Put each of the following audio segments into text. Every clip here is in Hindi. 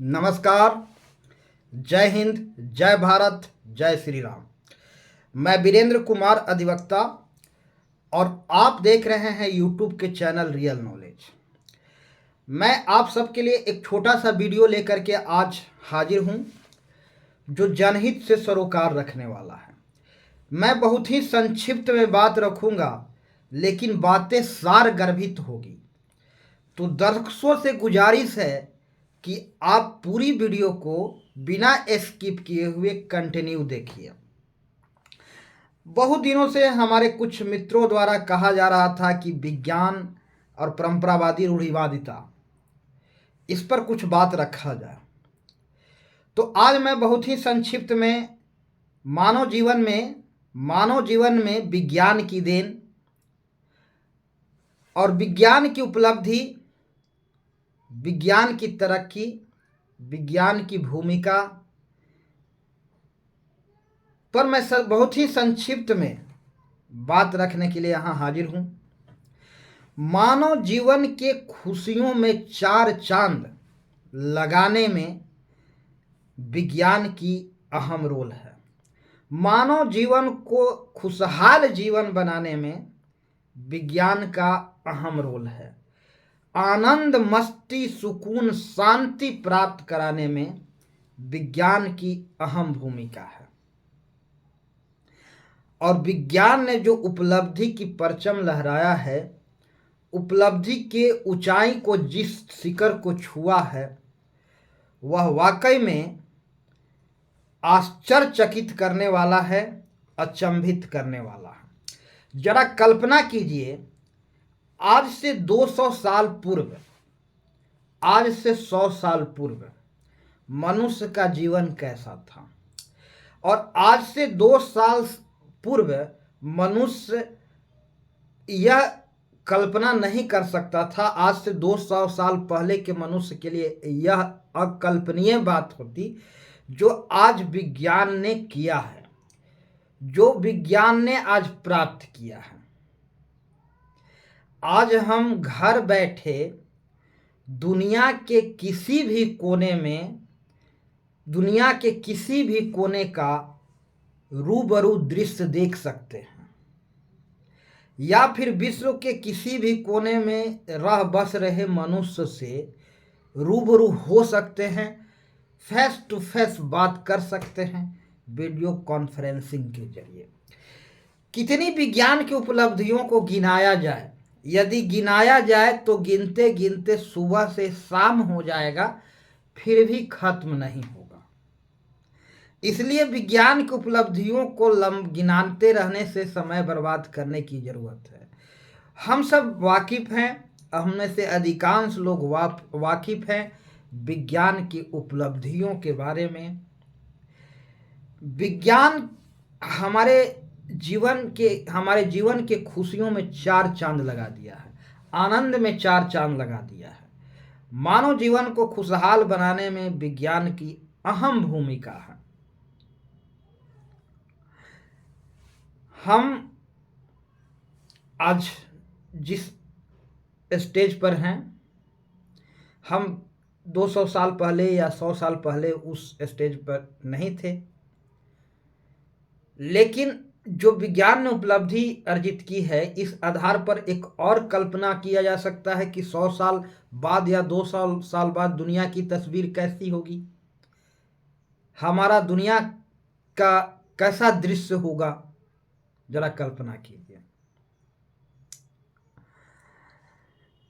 नमस्कार। जय हिंद, जय भारत, जय श्री राम। मैं वीरेंद्र कुमार अधिवक्ता और आप देख रहे हैं यूट्यूब के चैनल रियल नॉलेज। मैं आप सबके लिए एक छोटा सा वीडियो लेकर के आज हाजिर हूं जो जनहित से सरोकार रखने वाला है। मैं बहुत ही संक्षिप्त में बात रखूंगा, लेकिन बातें सारगर्भित होगी। तो दर्शकों से गुजारिश है कि आप पूरी वीडियो को बिना स्किप किए हुए कंटिन्यू देखिए। बहुत दिनों से हमारे कुछ मित्रों द्वारा कहा जा रहा था कि विज्ञान और परंपरावादी रूढ़िवादिता, इस पर कुछ बात रखा जाए। तो आज मैं बहुत ही संक्षिप्त में मानव जीवन में विज्ञान की देन और विज्ञान की उपलब्धि, विज्ञान की तरक्की, विज्ञान की भूमिका पर मैं बहुत ही संक्षिप्त में बात रखने के लिए यहाँ हाजिर हूँ। मानव जीवन के खुशियों में चार चांद लगाने में विज्ञान की अहम रोल है। मानव जीवन को खुशहाल जीवन बनाने में विज्ञान का अहम रोल है। आनंद, मस्ती, सुकून, शांति प्राप्त कराने में विज्ञान की अहम भूमिका है। और विज्ञान ने जो उपलब्धि की परचम लहराया है, उपलब्धि के ऊंचाई को, जिस शिखर को छुआ है, वह वाकई में आश्चर्यचकित करने वाला है, अचंभित करने वाला है। जरा कल्पना कीजिए, आज से 200 साल पूर्व, आज से 100 साल पूर्व मनुष्य का जीवन कैसा था, और आज से 2 साल पूर्व मनुष्य यह कल्पना नहीं कर सकता था। आज से 200 साल पहले के मनुष्य के लिए यह अकल्पनीय बात होती जो आज विज्ञान ने किया है, जो विज्ञान ने आज प्राप्त किया है। आज हम घर बैठे दुनिया के किसी भी कोने में, दुनिया के किसी भी कोने का रूबरू दृश्य देख सकते हैं, या फिर विश्व के किसी भी कोने में रह बस रहे मनुष्य से रूबरू हो सकते हैं, फेस टू फेस बात कर सकते हैं वीडियो कॉन्फ्रेंसिंग के जरिए। कितनी विज्ञान की उपलब्धियों को गिनाया जाए, यदि गिनाया जाए तो गिनते गिनते सुबह से शाम हो जाएगा, फिर भी खत्म नहीं होगा। इसलिए विज्ञान की उपलब्धियों को गिनाते रहने से समय बर्बाद करने की जरूरत है। हम सब वाकिफ हैं, हम में से अधिकांश लोग वाकिफ हैं विज्ञान की उपलब्धियों के बारे में। विज्ञान हमारे जीवन के खुशियों में चार चांद लगा दिया है, आनंद में चार चांद लगा दिया है। मानव जीवन को खुशहाल बनाने में विज्ञान की अहम भूमिका है। हम आज जिस स्टेज पर हैं, हम 200 साल पहले या 100 साल पहले उस स्टेज पर नहीं थे, लेकिन जो विज्ञान ने उपलब्धि अर्जित की है, इस आधार पर एक और कल्पना किया जा सकता है कि 100 साल बाद या 200 साल बाद दुनिया की तस्वीर कैसी होगी, हमारा दुनिया का कैसा दृश्य होगा। जरा कल्पना कीजिए।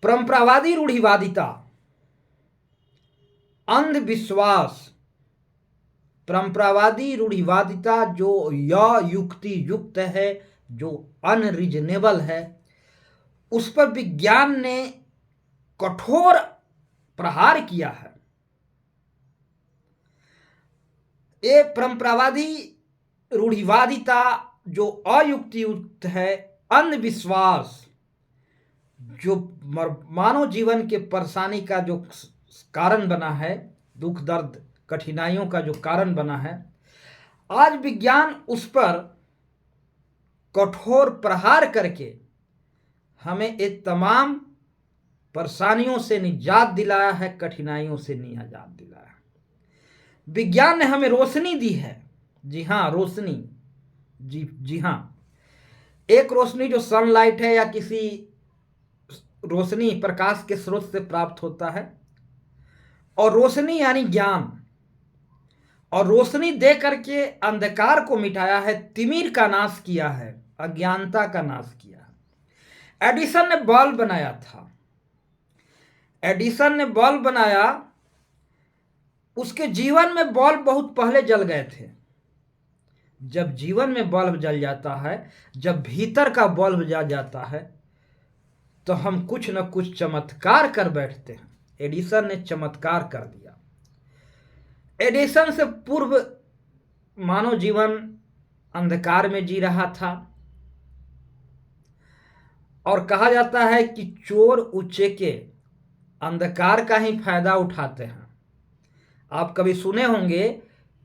परंपरावादी रूढ़िवादिता, अंधविश्वास, परंपरावादी रूढ़िवादिता जो युक्ति युक्त है, जो अनरीजनेबल है, उस पर विज्ञान ने कठोर प्रहार किया है। ये परंपरावादी रूढ़िवादिता जो अयुक्तियुक्त है, अंधविश्वास जो मानव जीवन के परेशानी का जो कारण बना है, दुख दर्द कठिनाइयों का जो कारण बना है, आज विज्ञान उस पर कठोर प्रहार करके हमें ये तमाम परेशानियों से निजात दिलाया है, कठिनाइयों से निजात दिलाया है। विज्ञान ने हमें रोशनी दी है। जी हाँ, रोशनी। जी हाँ, एक रोशनी जो सनलाइट है या किसी रोशनी प्रकाश के स्रोत से प्राप्त होता है, और रोशनी यानी ज्ञान। और रोशनी दे करके अंधकार को मिटाया है, तिमिर का नाश किया है, अज्ञानता का नाश किया है। एडिसन ने बल्ब बनाया था। एडिसन ने बल्ब बनाया, उसके जीवन में बल्ब बहुत पहले जल गए थे। जब जीवन में बल्ब जल जाता है, जब भीतर का बल्ब जल जाता है, तो हम कुछ न कुछ चमत्कार कर बैठते हैं। एडिसन ने चमत्कार कर दिया। एडिसन से पूर्व मानव जीवन अंधकार में जी रहा था, और कहा जाता है कि चोर उचेके अंधकार का ही फायदा उठाते हैं। आप कभी सुने होंगे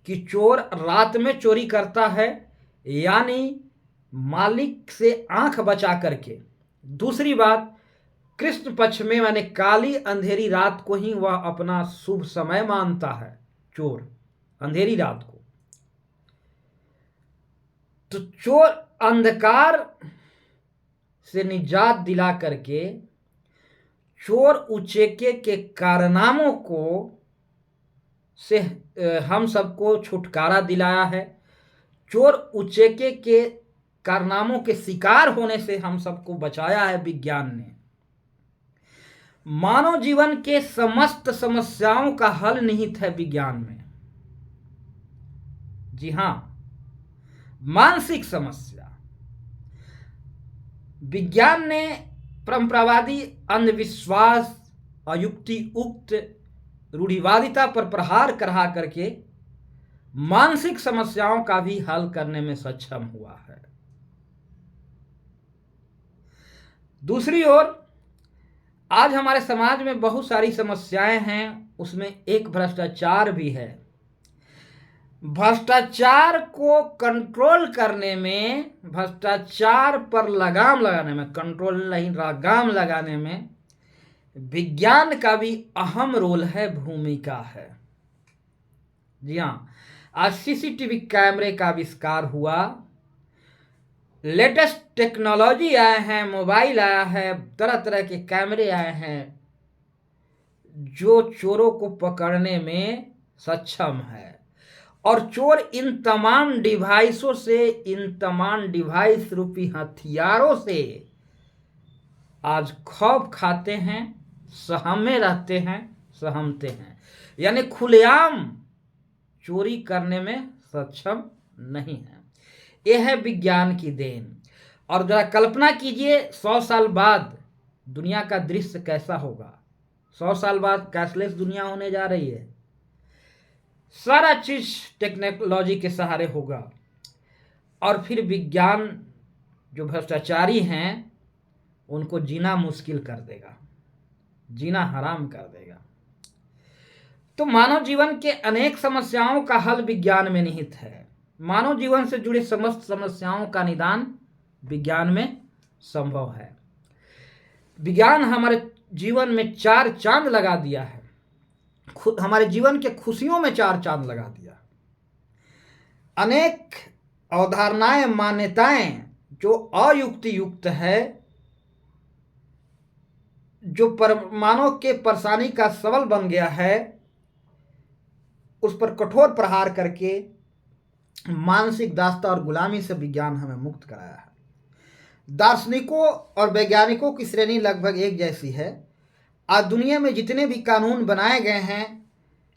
कि चोर रात में चोरी करता है, यानी मालिक से आंख बचा करके। दूसरी बात, कृष्ण पक्ष में माने काली अंधेरी रात को ही वह अपना शुभ समय मानता है, चोर अंधेरी रात को। तो चोर अंधकार से निजात दिला करके चोर उचेके के कारनामों को से हम सबको छुटकारा दिलाया है। चोर उचेके के कारनामों के शिकार होने से हम सबको बचाया है विज्ञान ने। मानव जीवन के समस्त समस्याओं का हल निहित है विज्ञान में। जी हां, मानसिक समस्या। विज्ञान ने परंपरावादी अंधविश्वास, अयुक्तियुक्त रूढ़िवादिता पर प्रहार करा करके मानसिक समस्याओं का भी हल करने में सक्षम हुआ है। दूसरी ओर आज हमारे समाज में बहुत सारी समस्याएं हैं, उसमें एक भ्रष्टाचार भी है। भ्रष्टाचार को कंट्रोल करने में, भ्रष्टाचार पर लगाम लगाने में, कंट्रोल नहीं लगाम लगाने में विज्ञान का भी अहम रोल है, भूमिका है। जी हाँ, आज सीसीटीवी कैमरे का आविष्कार हुआ, लेटेस्ट टेक्नोलॉजी आए हैं, मोबाइल आया है, तरह तरह के कैमरे आए हैं जो चोरों को पकड़ने में सक्षम है। और चोर इन तमाम डिवाइसों से, इन तमाम डिवाइस रूपी हथियारों से आज खौफ खाते हैं, सहमे रहते हैं, सहमते हैं, यानी खुलेआम चोरी करने में सक्षम नहीं है। यह है विज्ञान की देन। और जरा कल्पना कीजिए 100 साल बाद दुनिया का दृश्य कैसा होगा। 100 साल बाद कैशलेस दुनिया होने जा रही है, सारा चीज टेक्नोलॉजी के सहारे होगा। और फिर विज्ञान जो भ्रष्टाचारी हैं उनको जीना मुश्किल कर देगा, जीना हराम कर देगा। तो मानव जीवन के अनेक समस्याओं का हल विज्ञान में निहित है। मानव जीवन से जुड़ी समस्त समस्याओं का निदान विज्ञान में संभव है। विज्ञान हमारे जीवन में 4 चांद लगा दिया है, हमारे जीवन के खुशियों में 4 चांद लगा दिया। अनेक अवधारणाएं, मान्यताएं जो अयुक्तियुक्त है, जो मानव के परेशानी का सबल बन गया है, उस पर कठोर प्रहार करके मानसिक दास्ता और गुलामी से विज्ञान हमें मुक्त कराया है। दार्शनिकों और वैज्ञानिकों की श्रेणी लगभग एक जैसी है। आज दुनिया में जितने भी कानून बनाए गए हैं,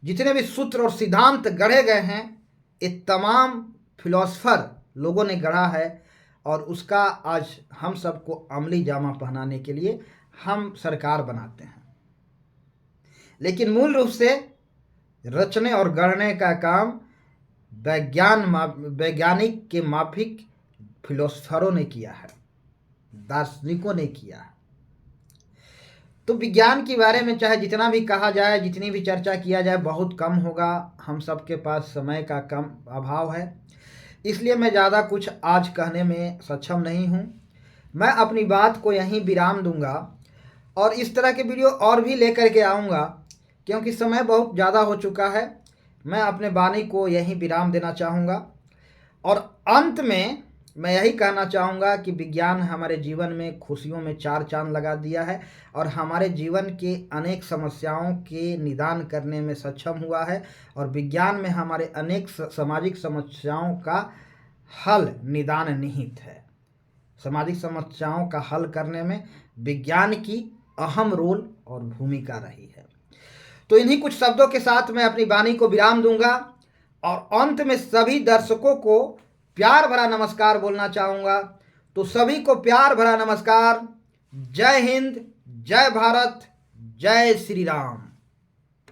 जितने भी सूत्र और सिद्धांत गढ़े गए हैं, ये तमाम फिलोसफर लोगों ने गढ़ा है, और उसका आज हम सबको अमली जामा पहनाने के लिए हम सरकार बनाते हैं। लेकिन मूल रूप से रचने और गढ़ने का काम वैज्ञानिक के माफिक फिलोसफरों ने किया है, दार्शनिकों ने किया है। तो विज्ञान के बारे में चाहे जितना भी कहा जाए, जितनी भी चर्चा किया जाए, बहुत कम होगा। हम सबके पास समय का कम अभाव है, इसलिए मैं ज़्यादा कुछ आज कहने में सक्षम नहीं हूँ। मैं अपनी बात को यहीं विराम दूंगा, और इस तरह के वीडियो और भी लेकर के आऊँगा, क्योंकि समय बहुत ज़्यादा हो चुका है। मैं अपने वाणी को यहीं विराम देना चाहूँगा और अंत में मैं यही कहना चाहूँगा कि विज्ञान हमारे जीवन में खुशियों में चार चांद लगा दिया है और हमारे जीवन के अनेक समस्याओं के निदान करने में सक्षम हुआ है और विज्ञान में हमारे अनेक सामाजिक समस्याओं का हल निदान निहित है। सामाजिक समस्याओं का हल करने में विज्ञान की अहम रोल और भूमिका रही है। तो इन्हीं कुछ शब्दों के साथ मैं अपनी वाणी को विराम दूंगा और अंत में सभी दर्शकों को प्यार भरा नमस्कार बोलना चाहूँगा। तो सभी को प्यार भरा नमस्कार। जय हिंद, जय भारत, जय श्री राम।